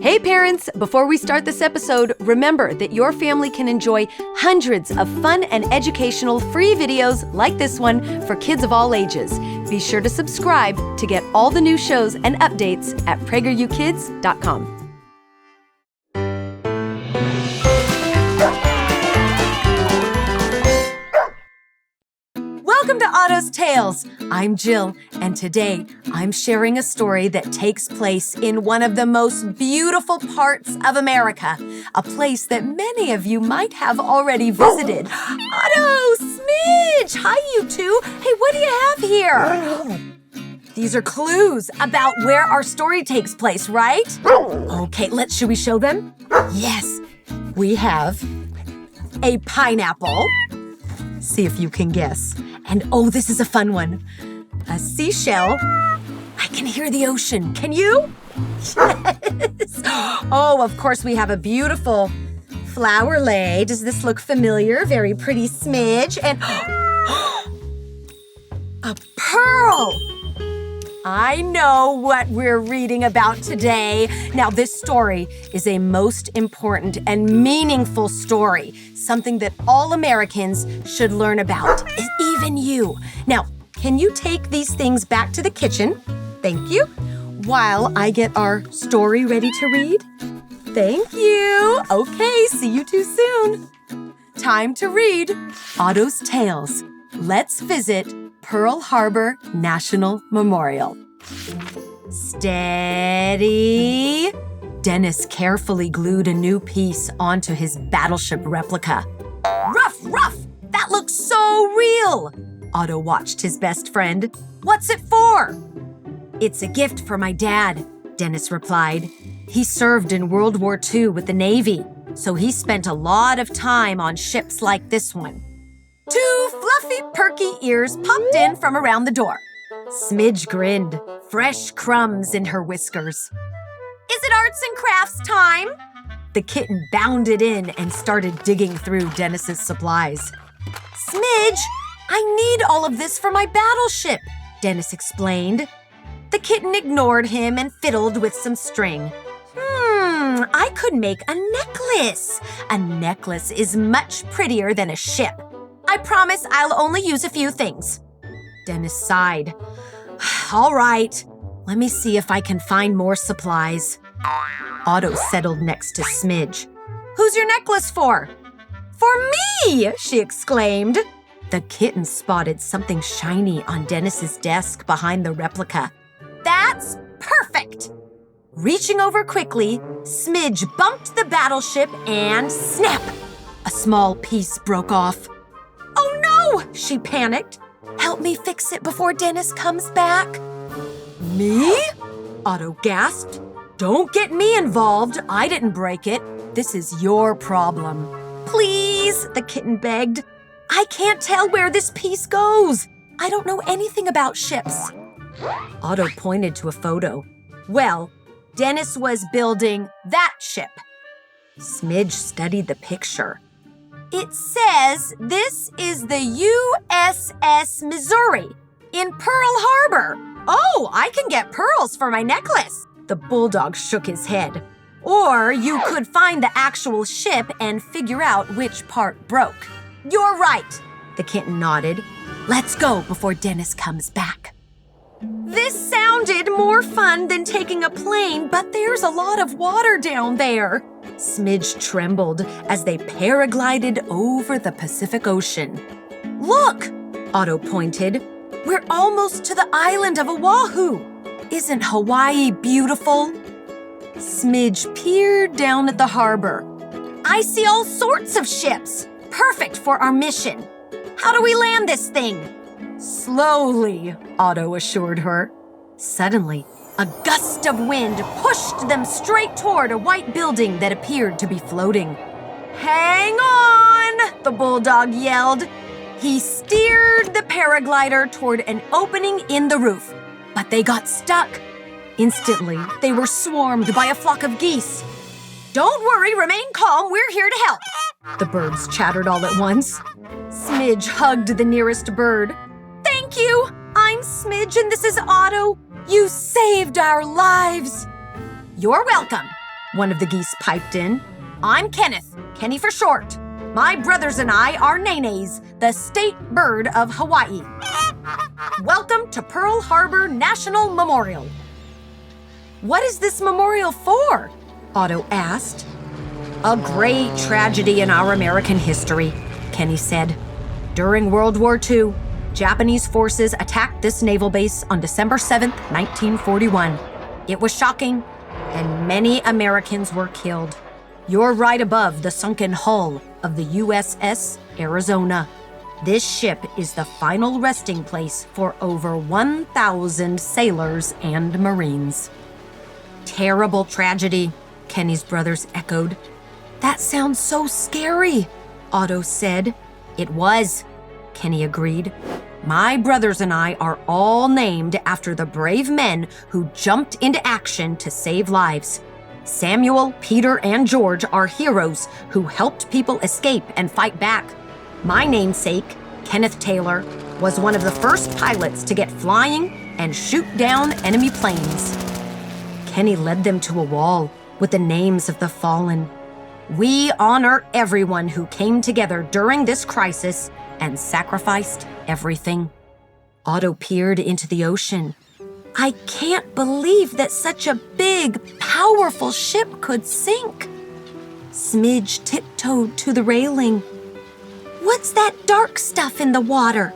Hey parents, before we start this episode, remember that your family can enjoy hundreds of fun and educational free videos like this one for kids of all ages. Be sure to subscribe to get all the new shows and updates at PragerUkids.com. Welcome to Otto's Tales. I'm Jill, and today I'm sharing a story that takes place in one of the most beautiful parts of America, a place that many of you might have already visited. Otto, Smidge, hi you two. Hey, what do you have here? These are clues about where our story takes place, right? Okay, should we show them? Yes, we have a pineapple. See if you can guess. And oh, this is a fun one. A seashell. I can hear the ocean. Can you? Yes. Oh, of course, we have a beautiful flower lei. Does this look familiar? Very pretty smidge. And a pearl. I know what we're reading about today. Now, this story is a most important and meaningful story, something that all Americans should learn about, even you. Now, can you take these things back to the kitchen? Thank you. While I get our story ready to read. Thank you. Okay, see you too soon. Time to read Otto's Tales. Let's visit Pearl Harbor National Memorial. Steady. Dennis carefully glued a new piece onto his battleship replica. Ruff! That looks so real! Otto watched his best friend. What's it for? It's a gift for my dad, Dennis replied. He served in World War II with the Navy, so he spent a lot of time on ships like this one. Two fluffy, perky ears popped in from around the door. Smidge grinned, fresh crumbs in her whiskers. Is it arts and crafts time? The kitten bounded in and started digging through Dennis's supplies. Smidge, I need all of this for my battleship, Dennis explained. The kitten ignored him and fiddled with some string. I could make a necklace. A necklace is much prettier than a ship. I promise I'll only use a few things. Dennis sighed. All right, let me see if I can find more supplies. Otto settled next to Smidge. Who's your necklace for? For me, she exclaimed. The kitten spotted something shiny on Dennis's desk behind the replica. That's perfect! Reaching over quickly, Smidge bumped the battleship and snap! A small piece broke off. Oh no, she panicked. Help me fix it before Dennis comes back. Me? Otto gasped. Don't get me involved. I didn't break it. This is your problem. Please, the kitten begged. I can't tell where this piece goes. I don't know anything about ships. Otto pointed to a photo. Well, Dennis was building that ship. Smidge studied the picture. It says this is the USS Missouri in Pearl Harbor. Oh, I can get pearls for my necklace. The bulldog shook his head. Or you could find the actual ship and figure out which part broke. You're right, the kitten nodded. Let's go before Dennis comes back. This sounded more fun than taking a plane, but there's a lot of water down there. Smidge trembled as they paraglided over the Pacific Ocean. Look, Otto pointed. We're almost to the island of Oahu. Isn't Hawaii beautiful? Smidge peered down at the harbor. I see all sorts of ships. Perfect for our mission. How do we land this thing? Slowly, Otto assured her. Suddenly, a gust of wind pushed them straight toward a white building that appeared to be floating. Hang on, the bulldog yelled. He steered the paraglider toward an opening in the roof, but they got stuck. Instantly, they were swarmed by a flock of geese. Don't worry, remain calm, we're here to help. The birds chattered all at once. Smidge hugged the nearest bird. Thank you! I'm Smidge and this is Otto. You saved our lives. You're welcome. one of the geese piped in. I'm Kenneth, Kenny for short. My brothers and I are Nenes, the state bird of Hawaii. Welcome to Pearl Harbor National Memorial. What is this memorial for? Otto asked. A great tragedy in our American history, Kenny said. During World War II, Japanese forces attacked this naval base on December 7th, 1941. It was shocking, and many Americans were killed. You're right above the sunken hull of the USS Arizona. This ship is the final resting place for over 1,000 sailors and Marines. Terrible tragedy, Kenny's brothers echoed. That sounds so scary, Otto said. It was, Kenny agreed. My brothers and I are all named after the brave men who jumped into action to save lives. Samuel, Peter, and George are heroes who helped people escape and fight back. My namesake, Kenneth Taylor, was one of the first pilots to get flying and shoot down enemy planes. Kenny led them to a wall with the names of the fallen. We honor everyone who came together during this crisis and sacrificed everything. Otto peered into the ocean. I can't believe that such a big, powerful ship could sink. Smidge tiptoed to the railing. What's that dark stuff in the water?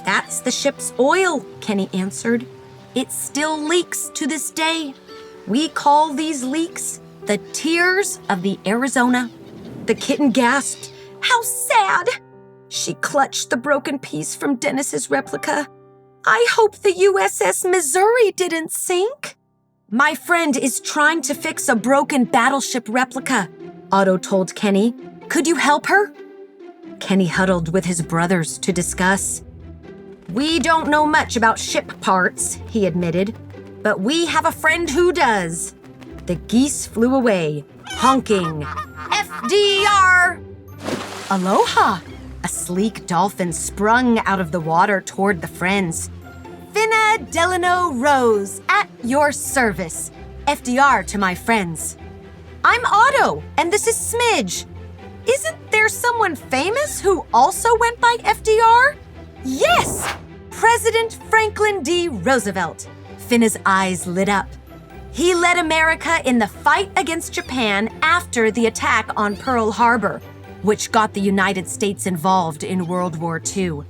That's the ship's oil, Kenny answered. It still leaks to this day. We call these leaks the tears of the Arizona. The kitten gasped. How sad! She clutched the broken piece from Dennis's replica. I hope the USS Missouri didn't sink. My friend is trying to fix a broken battleship replica, Otto told Kenny. Could you help her? Kenny huddled with his brothers to discuss. We don't know much about ship parts, he admitted, but we have a friend who does. The geese flew away, honking. FDR! Aloha! A sleek dolphin sprung out of the water toward the friends. Finna Delano Rose, at your service. FDR to my friends. I'm Otto, and this is Smidge. Isn't there someone famous who also went by FDR? Yes! President Franklin D. Roosevelt. Finna's eyes lit up. He led America in the fight against Japan after the attack on Pearl Harbor, which got the United States involved in World War II.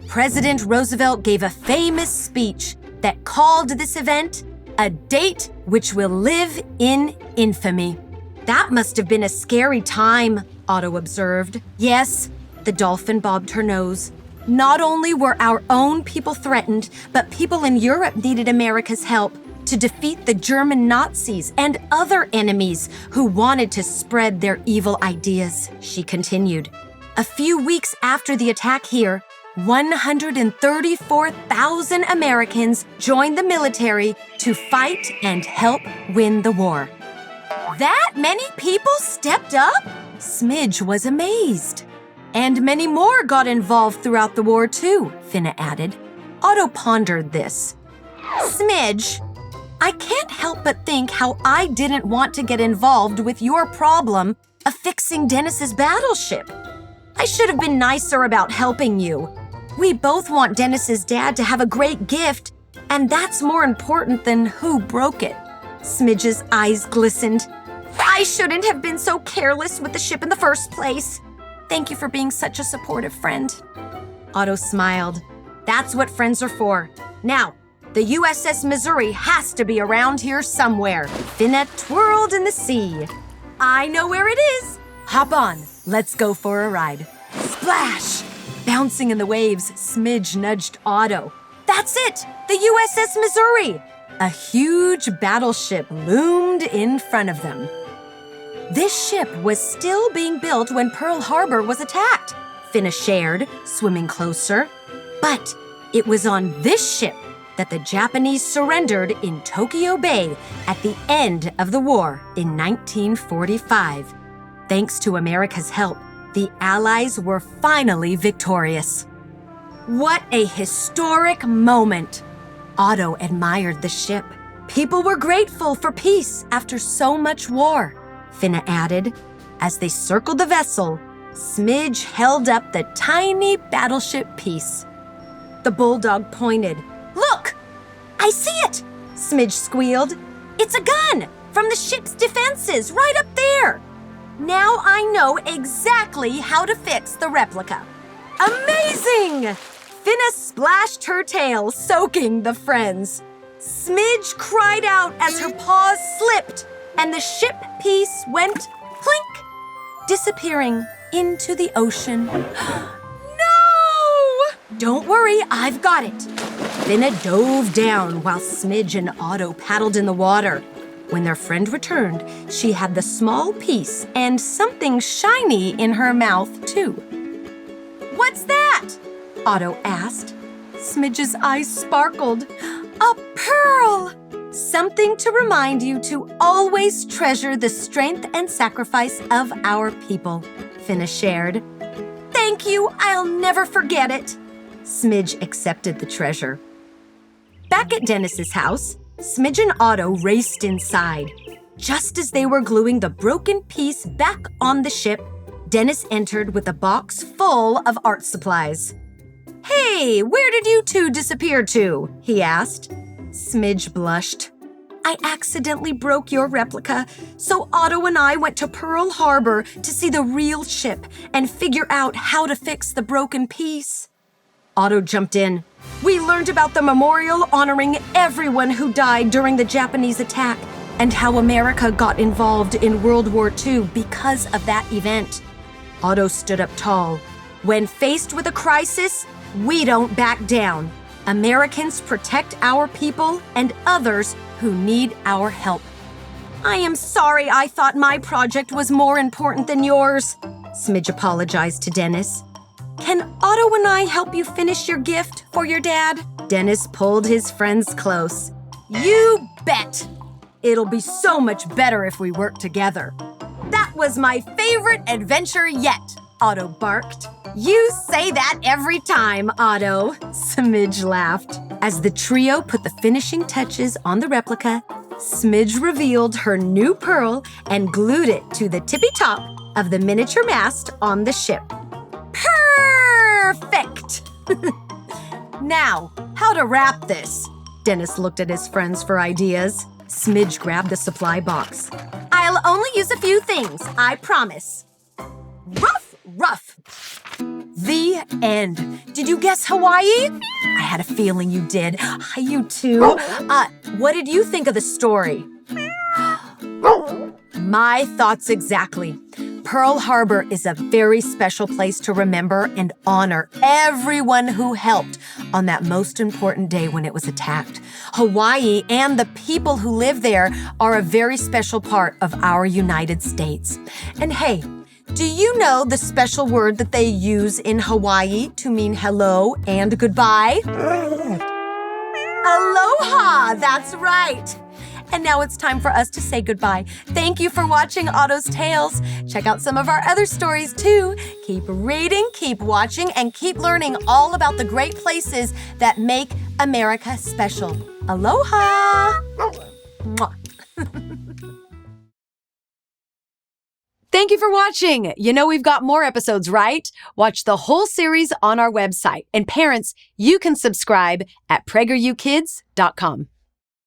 President Roosevelt gave a famous speech that called this event a date which will live in infamy. That must have been a scary time, Otto observed. Yes, the dolphin bobbed her nose. Not only were our own people threatened, but people in Europe needed America's help to defeat the German Nazis and other enemies who wanted to spread their evil ideas, she continued. A few weeks after the attack here, 134,000 Americans joined the military to fight and help win the war. That many people stepped up? Smidge was amazed. And many more got involved throughout the war too, Finna added. Otto pondered this. Smidge, I can't help but think how I didn't want to get involved with your problem of fixing Dennis's battleship. I should have been nicer about helping you. We both want Dennis's dad to have a great gift, and that's more important than who broke it. Smidge's eyes glistened. I shouldn't have been so careless with the ship in the first place. Thank you for being such a supportive friend. Otto smiled. That's what friends are for. Now, the USS Missouri has to be around here somewhere. Finna twirled in the sea. I know where it is. Hop on. Let's go for a ride. Splash! Bouncing in the waves, Smidge nudged Otto. That's it! The USS Missouri! A huge battleship loomed in front of them. This ship was still being built when Pearl Harbor was attacked, Finna shared, swimming closer. But it was on this ship that the Japanese surrendered in Tokyo Bay at the end of the war in 1945. Thanks to America's help, the Allies were finally victorious. What a historic moment! Otto admired the ship. People were grateful for peace after so much war, Finna added. As they circled the vessel, Smidge held up the tiny battleship piece. The bulldog pointed. "Look! I see it!" Smidge squealed. "It's a gun from the ship's defenses right up there. Now I know exactly how to fix the replica." Amazing! Finna splashed her tail, soaking the friends. Smidge cried out as her paws slipped and the ship piece went plink, disappearing into the ocean. No! Don't worry, I've got it. Finna dove down while Smidge and Otto paddled in the water. When their friend returned, she had the small piece and something shiny in her mouth, too. "What's that?" Otto asked. Smidge's eyes sparkled. "A pearl! Something to remind you to always treasure the strength and sacrifice of our people," Finna shared. "Thank you, I'll never forget it." Smidge accepted the treasure. Back at Dennis's house, Smidge and Otto raced inside. Just as they were gluing the broken piece back on the ship, Dennis entered with a box full of art supplies. "Hey, where did you two disappear to?" he asked. Smidge blushed. "I accidentally broke your replica, so Otto and I went to Pearl Harbor to see the real ship and figure out how to fix the broken piece." Otto jumped in. "We learned about the memorial honoring everyone who died during the Japanese attack and how America got involved in World War II because of that event." Otto stood up tall. "When faced with a crisis, we don't back down. Americans protect our people and others who need our help." "I am sorry I thought my project was more important than yours," Smidge apologized to Dennis. "Can Otto and I help you finish your gift for your dad?" Dennis pulled his friends close. "You bet! It'll be so much better if we work together." "That was my favorite adventure yet," Otto barked. "You say that every time, Otto," Smidge laughed. As the trio put the finishing touches on the replica, Smidge revealed her new pearl and glued it to the tippy top of the miniature mast on the ship. Perfect! Now, how to wrap this? Dennis looked at his friends for ideas. Smidge grabbed the supply box. "I'll only use a few things, I promise." Ruff, ruff. The end. Did you guess Hawaii? I had a feeling you did. You too. What did you think of the story? My thoughts exactly. Pearl Harbor is a very special place to remember and honor everyone who helped on that most important day when it was attacked. Hawaii and the people who live there are a very special part of our United States. And hey, do you know the special word that they use in Hawaii to mean hello and goodbye? Aloha, that's right. And now it's time for us to say goodbye. Thank you for watching Otto's Tales. Check out some of our other stories too. Keep reading, keep watching, and keep learning all about the great places that make America special. Aloha! Mwah. Thank you for watching. You know we've got more episodes, right? Watch the whole series on our website. And parents, you can subscribe at PragerUkids.com.